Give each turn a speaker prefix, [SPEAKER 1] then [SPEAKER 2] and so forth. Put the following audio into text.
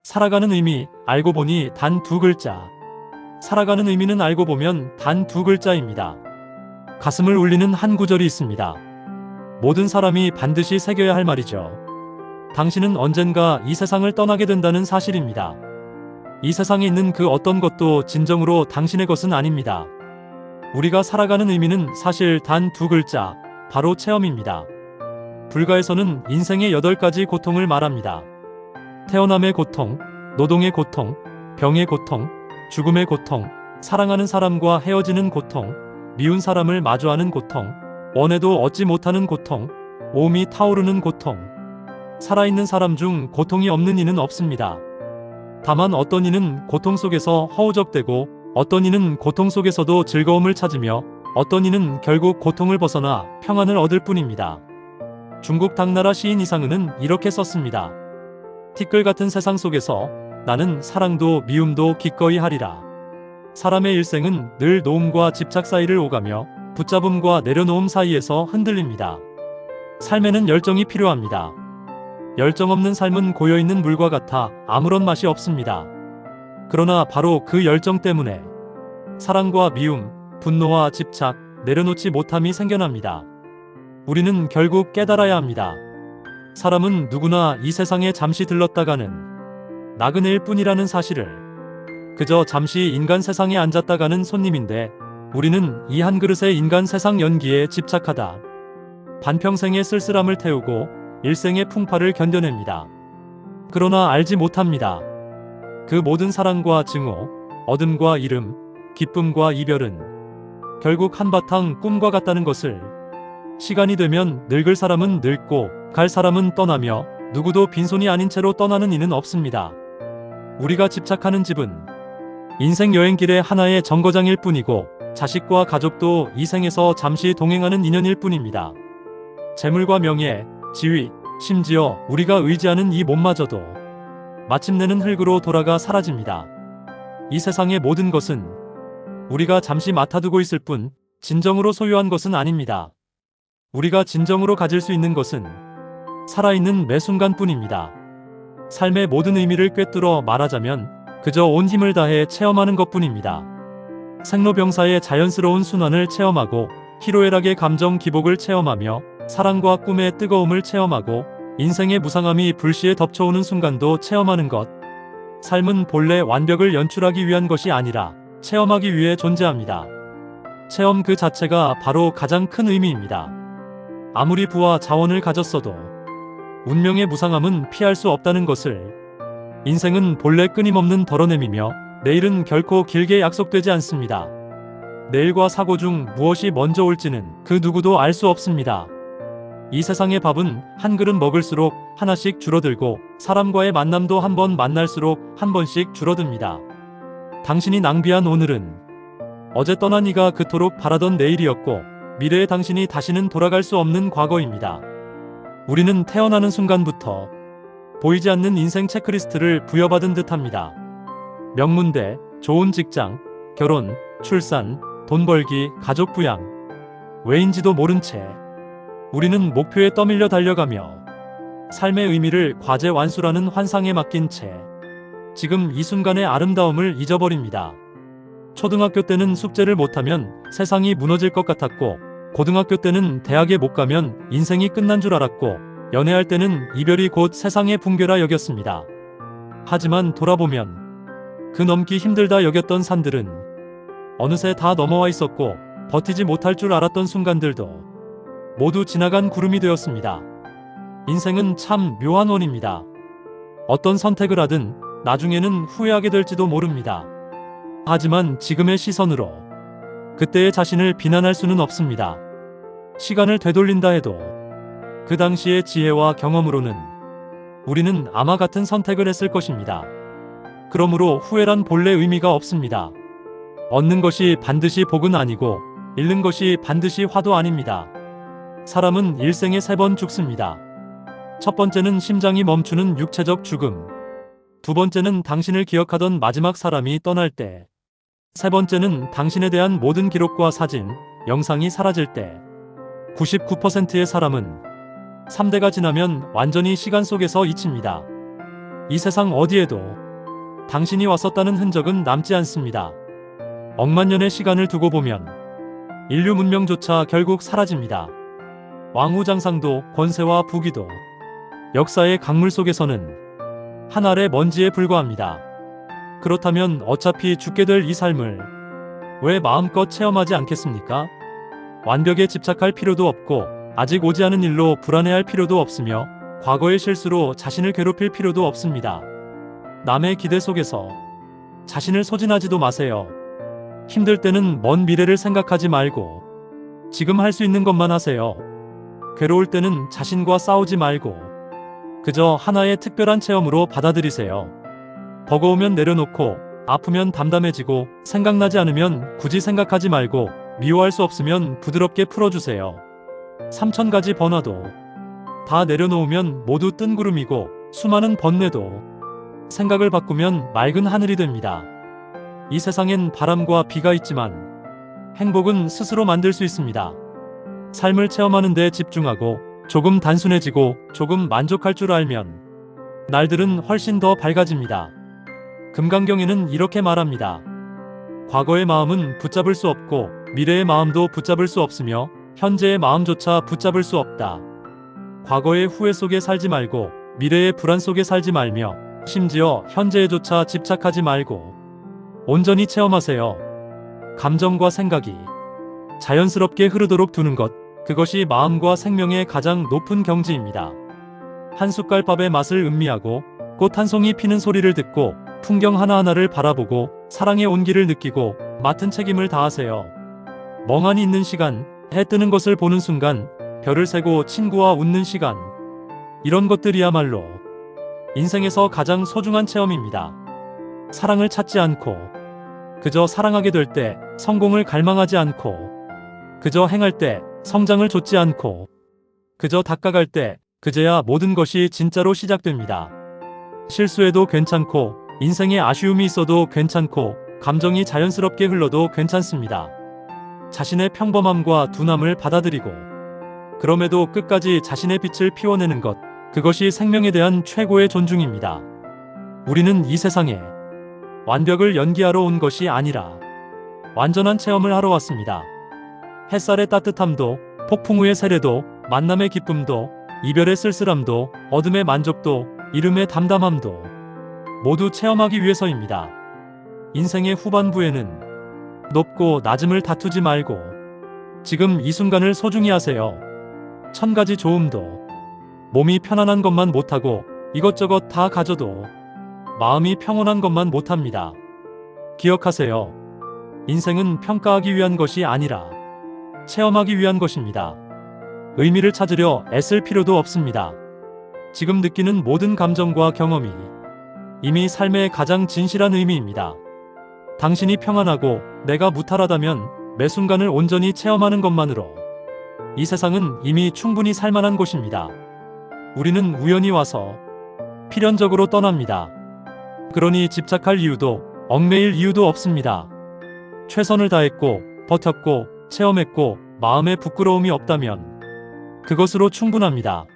[SPEAKER 1] 살아가는 의미, 알고 보니 단 두 글자. 살아가는 의미는 알고 보면 단 두 글자입니다. 가슴을 울리는 한 구절이 있습니다. 모든 사람이 반드시 새겨야 할 말이죠. 당신은 언젠가 이 세상을 떠나게 된다는 사실입니다. 이 세상에 있는 그 어떤 것도 진정으로 당신의 것은 아닙니다. 우리가 살아가는 의미는 사실 단 두 글자, 바로 체험입니다. 불가에서는 인생의 8가지 고통을 말합니다. 태어남의 고통, 노동의 고통, 병의 고통, 죽음의 고통, 사랑하는 사람과 헤어지는 고통, 미운 사람을 마주하는 고통, 원해도 얻지 못하는 고통, 몸이 타오르는 고통. 살아있는 사람 중 고통이 없는 이는 없습니다. 다만 어떤 이는 고통 속에서 허우적대고 어떤 이는 고통 속에서도 즐거움을 찾으며 어떤 이는 결국 고통을 벗어나 평안을 얻을 뿐입니다. 중국 당나라 시인 이상은은 이렇게 썼습니다. 티끌 같은 세상 속에서 나는 사랑도 미움도 기꺼이 하리라. 사람의 일생은 늘 놓음과 집착 사이를 오가며 붙잡음과 내려놓음 사이에서 흔들립니다. 삶에는 열정이 필요합니다. 열정 없는 삶은 고여있는 물과 같아 아무런 맛이 없습니다. 그러나 바로 그 열정 때문에 사랑과 미움, 분노와 집착, 내려놓지 못함이 생겨납니다. 우리는 결국 깨달아야 합니다. 사람은 누구나 이 세상에 잠시 들렀다가는 나그네일 뿐이라는 사실을. 그저 잠시 인간 세상에 앉았다가는 손님인데 우리는 이 한 그릇의 인간 세상 연기에 집착하다 반평생의 쓸쓸함을 태우고 일생의 풍파를 견뎌냅니다. 그러나 알지 못합니다. 그 모든 사랑과 증오, 어둠과 이름, 기쁨과 이별은 결국 한바탕 꿈과 같다는 것을. 시간이 되면 늙을 사람은 늙고 갈 사람은 떠나며 누구도 빈손이 아닌 채로 떠나는 이는 없습니다. 우리가 집착하는 집은 인생 여행길의 하나의 정거장일 뿐이고 자식과 가족도 이 생에서 잠시 동행하는 인연일 뿐입니다. 재물과 명예, 지위, 심지어 우리가 의지하는 이 몸마저도 마침내는 흙으로 돌아가 사라집니다. 이 세상의 모든 것은 우리가 잠시 맡아두고 있을 뿐 진정으로 소유한 것은 아닙니다. 우리가 진정으로 가질 수 있는 것은 살아있는 매 순간뿐입니다. 삶의 모든 의미를 꿰뚫어 말하자면 그저 온 힘을 다해 체험하는 것뿐입니다. 생로병사의 자연스러운 순환을 체험하고 희로애락의 감정 기복을 체험하며 사랑과 꿈의 뜨거움을 체험하고 인생의 무상함이 불시에 덮쳐오는 순간도 체험하는 것. 삶은 본래 완벽을 연출하기 위한 것이 아니라 체험하기 위해 존재합니다. 체험 그 자체가 바로 가장 큰 의미입니다. 아무리 부와 자원을 가졌어도 운명의 무상함은 피할 수 없다는 것을. 인생은 본래 끊임없는 덜어냄이며 내일은 결코 길게 약속되지 않습니다. 내일과 사고 중 무엇이 먼저 올지는 그 누구도 알 수 없습니다. 이 세상의 밥은 한 그릇 먹을수록 하나씩 줄어들고 사람과의 만남도 한 번 만날수록 한 번씩 줄어듭니다. 당신이 낭비한 오늘은 어제 떠난 이가 그토록 바라던 내일이었고 미래의 당신이 다시는 돌아갈 수 없는 과거입니다. 우리는 태어나는 순간부터 보이지 않는 인생 체크리스트를 부여받은 듯합니다. 명문대, 좋은 직장, 결혼, 출산, 돈 벌기, 가족 부양. 왜인지도 모른 채 우리는 목표에 떠밀려 달려가며 삶의 의미를 과제 완수라는 환상에 맡긴 채 지금 이 순간의 아름다움을 잊어버립니다. 초등학교 때는 숙제를 못하면 세상이 무너질 것 같았고 고등학교 때는 대학에 못 가면 인생이 끝난 줄 알았고 연애할 때는 이별이 곧 세상의 붕괴라 여겼습니다. 하지만 돌아보면 그 넘기 힘들다 여겼던 산들은 어느새 다 넘어와 있었고 버티지 못할 줄 알았던 순간들도 모두 지나간 구름이 되었습니다. 인생은 참 묘한 원입니다. 어떤 선택을 하든 나중에는 후회하게 될지도 모릅니다. 하지만 지금의 시선으로 그때의 자신을 비난할 수는 없습니다. 시간을 되돌린다 해도 그 당시의 지혜와 경험으로는 우리는 아마 같은 선택을 했을 것입니다. 그러므로 후회란 본래 의미가 없습니다. 얻는 것이 반드시 복은 아니고 잃는 것이 반드시 화도 아닙니다. 사람은 일생에 3번 죽습니다. 첫 번째는 심장이 멈추는 육체적 죽음. 두 번째는 당신을 기억하던 마지막 사람이 떠날 때. 세 번째는 당신에 대한 모든 기록과 사진, 영상이 사라질 때. 99%의 사람은 3대가 지나면 완전히 시간 속에서 잊힙니다. 이 세상 어디에도 당신이 왔었다는 흔적은 남지 않습니다. 억만 년의 시간을 두고 보면 인류 문명조차 결국 사라집니다. 왕후장상도 권세와 부귀도 역사의 강물 속에서는 한 알의 먼지에 불과합니다. 그렇다면 어차피 죽게 될 이 삶을 왜 마음껏 체험하지 않겠습니까? 완벽에 집착할 필요도 없고 아직 오지 않은 일로 불안해할 필요도 없으며 과거의 실수로 자신을 괴롭힐 필요도 없습니다. 남의 기대 속에서 자신을 소진하지도 마세요. 힘들 때는 먼 미래를 생각하지 말고 지금 할 수 있는 것만 하세요. 괴로울 때는 자신과 싸우지 말고 그저 하나의 특별한 체험으로 받아들이세요. 버거우면 내려놓고 아프면 담담해지고 생각나지 않으면 굳이 생각하지 말고 미워할 수 없으면 부드럽게 풀어주세요. 3000가지 번화도 다 내려놓으면 모두 뜬구름이고 수많은 번뇌도 생각을 바꾸면 맑은 하늘이 됩니다. 이 세상엔 바람과 비가 있지만 행복은 스스로 만들 수 있습니다. 삶을 체험하는 데 집중하고 조금 단순해지고 조금 만족할 줄 알면 날들은 훨씬 더 밝아집니다. 금강경에는 이렇게 말합니다. 과거의 마음은 붙잡을 수 없고 미래의 마음도 붙잡을 수 없으며 현재의 마음조차 붙잡을 수 없다. 과거의 후회 속에 살지 말고 미래의 불안 속에 살지 말며 심지어 현재에조차 집착하지 말고 온전히 체험하세요. 감정과 생각이 자연스럽게 흐르도록 두는 것, 그것이 마음과 생명의 가장 높은 경지입니다. 한 숟갈 밥의 맛을 음미하고 꽃 한 송이 피는 소리를 듣고 풍경 하나하나를 바라보고 사랑의 온기를 느끼고 맡은 책임을 다하세요. 멍하니 있는 시간, 해 뜨는 것을 보는 순간, 별을 세고 친구와 웃는 시간, 이런 것들이야말로 인생에서 가장 소중한 체험입니다. 사랑을 찾지 않고 그저 사랑하게 될 때 성공을 갈망하지 않고 그저 행할 때 성장을 좇지 않고 그저 닦아갈 때 그제야 모든 것이 진짜로 시작됩니다. 실수해도 괜찮고 인생에 아쉬움이 있어도 괜찮고 감정이 자연스럽게 흘러도 괜찮습니다. 자신의 평범함과 둔함을 받아들이고 그럼에도 끝까지 자신의 빛을 피워내는 것, 그것이 생명에 대한 최고의 존중입니다. 우리는 이 세상에 완벽을 연기하러 온 것이 아니라 완전한 체험을 하러 왔습니다. 햇살의 따뜻함도, 폭풍 후의 세례도, 만남의 기쁨도, 이별의 쓸쓸함도, 어둠의 만족도, 이름의 담담함도 모두 체험하기 위해서입니다. 인생의 후반부에는 높고 낮음을 다투지 말고 지금 이 순간을 소중히 하세요. 1000가지 좋음도 몸이 편안한 것만 못하고 이것저것 다 가져도 마음이 평온한 것만 못합니다. 기억하세요. 인생은 평가하기 위한 것이 아니라 체험하기 위한 것입니다. 의미를 찾으려 애쓸 필요도 없습니다. 지금 느끼는 모든 감정과 경험이 이미 삶의 가장 진실한 의미입니다. 당신이 평안하고 내가 무탈하다면 매 순간을 온전히 체험하는 것만으로 이 세상은 이미 충분히 살만한 곳입니다. 우리는 우연히 와서 필연적으로 떠납니다. 그러니 집착할 이유도 얽매일 이유도 없습니다. 최선을 다했고 버텼고 체험했고 마음에 부끄러움이 없다면 그것으로 충분합니다.